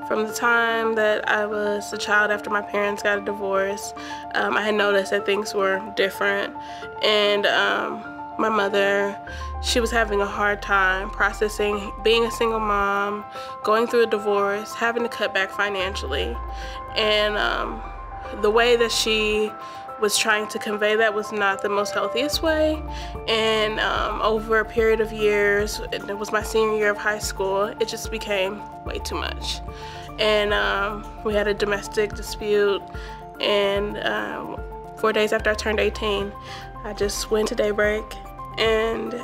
From the time that I was a child after my parents got a divorce, I had noticed that things were different. And my mother, she was having a hard time processing being a single mom, going through a divorce, having to cut back financially. And the way that she was trying to convey that was not the most healthiest way. And over a period of years, it was my senior year of high school, it just became way too much. And we had a domestic dispute, and 4 days after I turned 18, I just went to Daybreak. And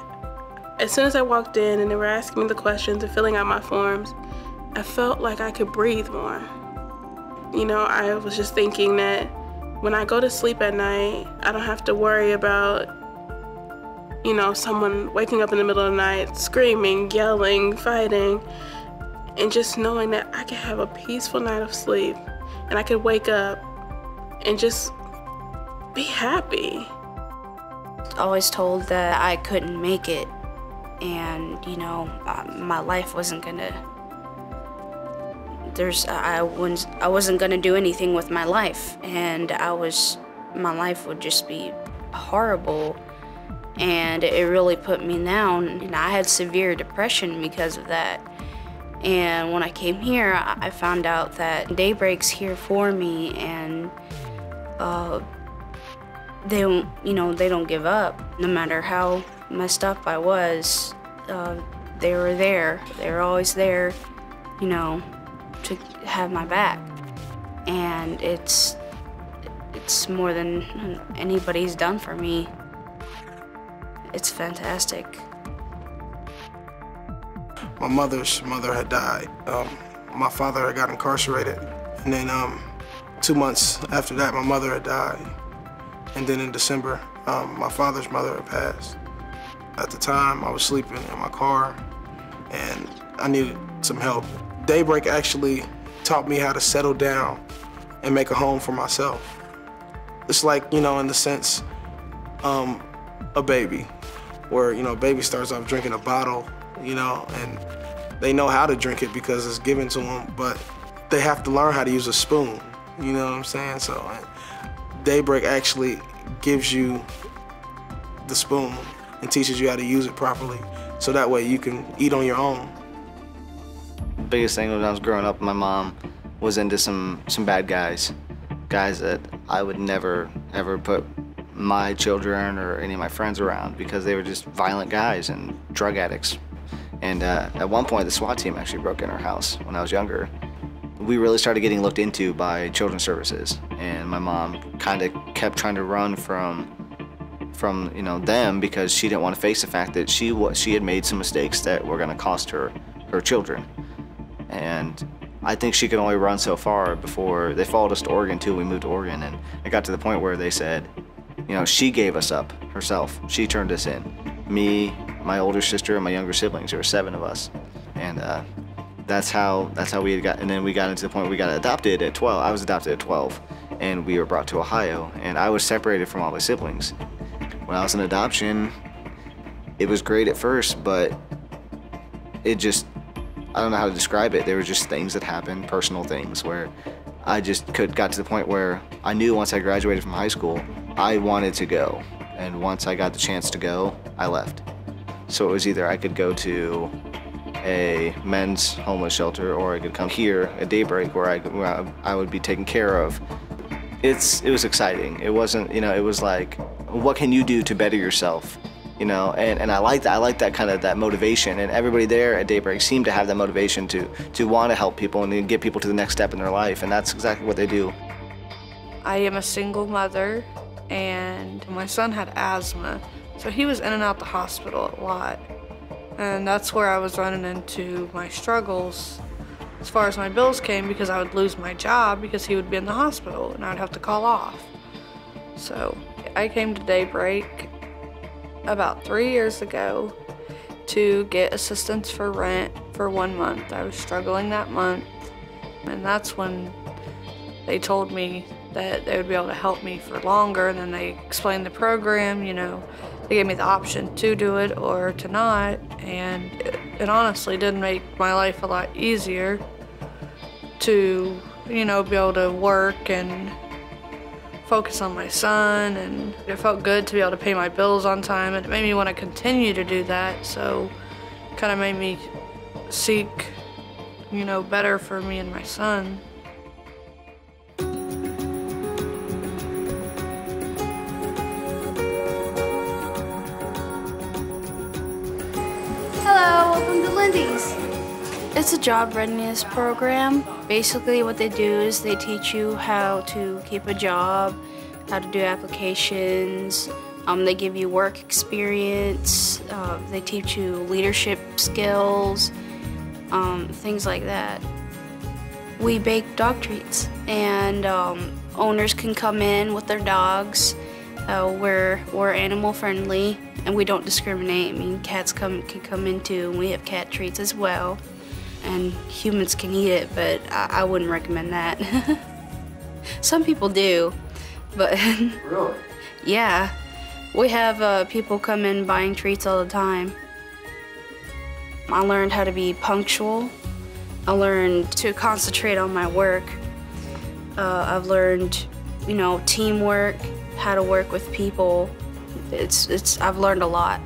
as soon as I walked in and they were asking me the questions and filling out my forms, I felt like I could breathe more. You know, I was just thinking that when I go to sleep at night, I don't have to worry about, you know, someone waking up in the middle of the night, screaming, yelling, fighting, and just knowing that I could have a peaceful night of sleep and I could wake up and just be happy. I was told that I couldn't make it, and, you know, my life wasn't gonna, I wasn't gonna do anything with my life, and my life would just be horrible, and it really put me down. And I had severe depression because of that. And when I came here, I found out that Daybreak's here for me, and they don't give up. No matter how messed up I was, they were there. They were always there, you know, to have my back. And it's more than anybody's done for me. It's fantastic. My mother's mother had died. My father had got incarcerated. And then 2 months after that, my mother had died. And then in December, my father's mother had passed. At the time, I was sleeping in my car, and I needed some help. Daybreak actually taught me how to settle down and make a home for myself. It's like, you know, in the sense, a baby, where, you know, a baby starts off drinking a bottle, you know, and they know how to drink it because it's given to them, but they have to learn how to use a spoon, you know what I'm saying? So Daybreak actually gives you the spoon and teaches you how to use it properly, so that way you can eat on your own. The biggest thing when I was growing up, my mom was into some bad guys that I would never ever put my children or any of my friends around, because they were just violent guys and drug addicts. And at one point, the SWAT team actually broke in our house when I was younger. We really started getting looked into by children's services, and my mom kind of kept trying to run from you know, them, because she didn't want to face the fact that she had made some mistakes that were going to cost her children. And I think she could only run so far before they followed us to Oregon too. We moved to Oregon, and it got to the point where they said, you know, she gave us up herself. She turned us in. Me, my older sister, and my younger siblings. There were 7 of us, and that's how we had got. And then we got into the point where we got adopted at 12. I was adopted at 12, and we were brought to Ohio, and I was separated from all my siblings. When I was in adoption, it was great at first, but it just, I don't know how to describe it. There were just things that happened, personal things, where I just got to the point where I knew once I graduated from high school, I wanted to go. And once I got the chance to go, I left. So it was either I could go to a men's homeless shelter, or I could come here at Daybreak, where I would be taken care of. It was exciting. It wasn't, you know, it was like, what can you do to better yourself? You know, and I like that. I like that kind of that motivation, and everybody there at Daybreak seemed to have that motivation to want to help people and get people to the next step in their life, and that's exactly what they do. I am a single mother, and my son had asthma, so he was in and out the hospital a lot, and that's where I was running into my struggles as far as my bills came, because I would lose my job because he would be in the hospital and I would have to call off. So I came to Daybreak about 3 years ago to get assistance for rent for 1 month. I was struggling that month, and that's when they told me that they would be able to help me for longer, and then they explained the program, you know. They gave me the option to do it or to not, and it honestly did make my life a lot easier. to, you know, be able to work and focus on my son, and it felt good to be able to pay my bills on time, and it made me want to continue to do that. So it kind of made me seek, you know, better for me and my son. Hello, welcome to Lindy's. It's a job readiness program. Basically what they do is they teach you how to keep a job, how to do applications. They give you work experience. They teach you leadership skills, things like that. We bake dog treats, and owners can come in with their dogs. We're animal friendly, and we don't discriminate. I mean, cats can come in too, and we have cat treats as well. And humans can eat it, but I wouldn't recommend that. Some people do, but Really? yeah, we have people come in buying treats all the time. I learned how to be punctual. I learned to concentrate on my work. I've learned, you know, teamwork, how to work with people. I've learned a lot.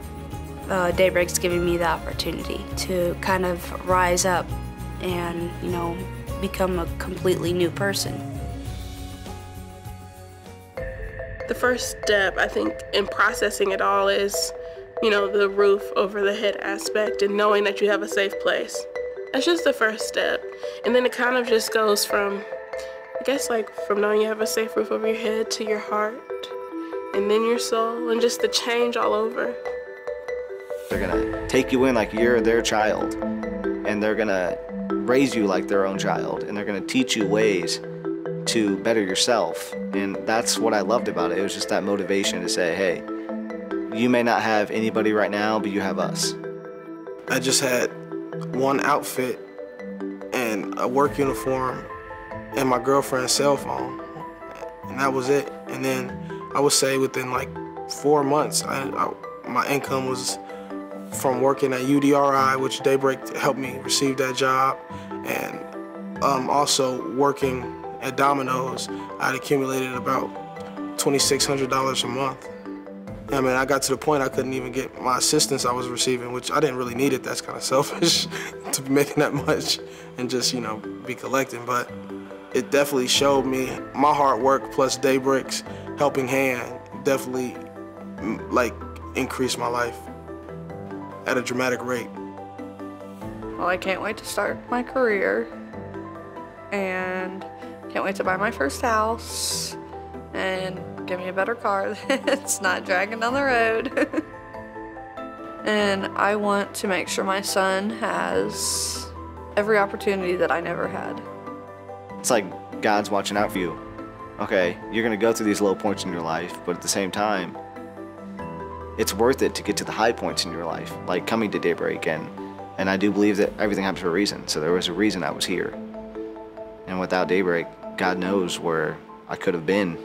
Daybreak's giving me the opportunity to kind of rise up and, you know, become a completely new person. The first step, I think, in processing it all is, you know, the roof over the head aspect and knowing that you have a safe place. That's just the first step. And then it kind of just goes from, I guess, like from knowing you have a safe roof over your head to your heart and then your soul, and just the change all over. They're gonna take you in like you're their child, and they're gonna raise you like their own child, and they're gonna teach you ways to better yourself. And that's what I loved about it. It was just that motivation to say, hey, you may not have anybody right now, but you have us. I just had one outfit and a work uniform and my girlfriend's cell phone, and that was it. And then I would say within like 4 months, my income was from working at UDRI, which Daybreak helped me receive that job, and also working at Domino's. I'd accumulated about $2,600 a month. I mean, I got to the point I couldn't even get my assistance I was receiving, which I didn't really need it. That's kind of selfish to be making that much and just, you know, be collecting. But it definitely showed me my hard work plus Daybreak's helping hand definitely like increased my life at a dramatic rate. Well, I can't wait to start my career, and can't wait to buy my first house and give me a better car that's not dragging down the road. And I want to make sure my son has every opportunity that I never had. It's like God's watching out for you. Okay, you're gonna go through these low points in your life, but at the same time, it's worth it to get to the high points in your life, like coming to Daybreak. And I do believe that everything happens for a reason, so there was a reason I was here. And without Daybreak, God knows where I could have been